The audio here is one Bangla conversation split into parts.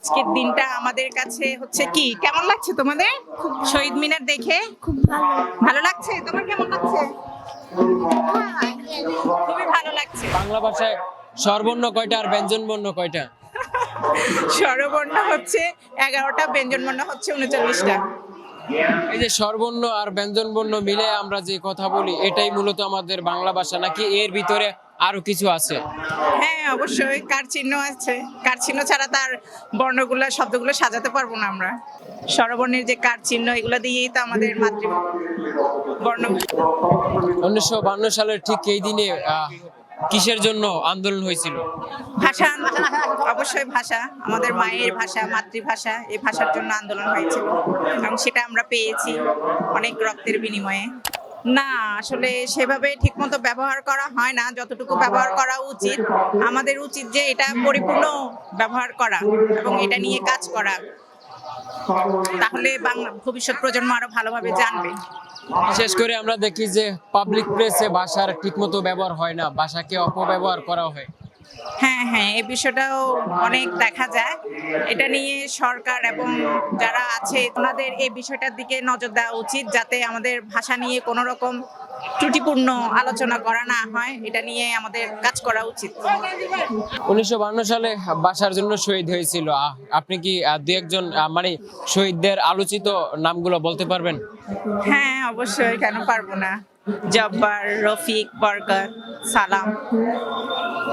আজকের দিনটা আমাদের কাছে হচ্ছে কি কেমন লাগছে তোমাদের? শহীদ মিনার দেখে খুব ভালো। ভালো লাগছে? তোমার কেমন লাগছে? খুবই ভালো লাগছে। বাংলা ভাষায় স্বরবর্ণ কয়টা আর ব্যঞ্জনবর্ণ কয়টা? স্বরবর্ণ হচ্ছে 11টা, ব্যঞ্জনবর্ণ হচ্ছে 39টা। এই যে স্বরবর্ণ আর ব্যঞ্জনবর্ণ মিলে আমরা যে কথা বলি এটাই মূলত আমাদের বাংলা ভাষা, নাকি এর ভিতরে আরো কিছু আছে? হ্যাঁ, অবশ্যই কার চিহ্ন আছে। কার চিহ্ন ছাড়া তার বর্ণগুলো শব্দগুলো সাজাতে পারবো না আমরা। স্বরবর্ণের যে কার চিহ্ন এগুলো দিয়েই তো আমাদের বর্ণ। 1952 সালের ঠিক এই দিনে কিসের জন্য আন্দোলন হয়েছিল? ভাষা, অবশ্যই ভাষা, আমাদের মায়ের ভাষা, মাতৃভাষা, এই ভাষার জন্য আন্দোলন হয়েছিল এবং সেটা আমরা পেয়েছি অনেক রক্তের বিনিময়ে। না, আসলে সেভাবে ঠিকমতো ব্যবহার করা হয় না, যতটুকু ব্যবহার করা উচিত। আমাদের উচিত যে এটা পরিপূর্ণ ব্যবহার করা এবং এটা নিয়ে কাজ করা, তাহলে বাংলা ভবিষ্যৎ প্রজন্ম আরো ভালোভাবে জানবে। বিশেষ করে আমরা দেখি যে পাবলিক প্লেসে ভাষার ঠিকমতো ব্যবহার হয় না, ভাষাকে অপব্যবহার করা হয়। হ্যাঁ হ্যাঁ, এই বিষয়টাও অনেক দেখা যায়। এটা নিয়ে সরকার এবং যারা আছে ওনাদের এই বিষয়টার দিকে নজর দেওয়া উচিত, যাতে আমাদের ভাষা নিয়ে কোনো রকম ত্রুটিপূর্ণ আলোচনা করা না হয়। এটা নিয়ে আমাদের কাজ করা উচিত। 1952 সালে ভাষার জন্য শহীদ হয়েছিল। আপনি কি দু একজন মানে শহীদদের আলোচিত নামগুলো বলতে পারবেন? হ্যাঁ, অবশ্যই, কেন পারবো না। জব্বার, রফিক, বরকত, সালাম,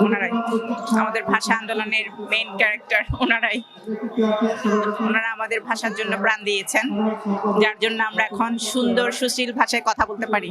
ওনারাই আমাদের ভাষা আন্দোলনের মেইন ক্যারেক্টার। ওনারা আমাদের ভাষার জন্য প্রাণ দিয়েছেন, যার জন্য আমরা এখন সুন্দর সুশীল ভাষায় কথা বলতে পারি।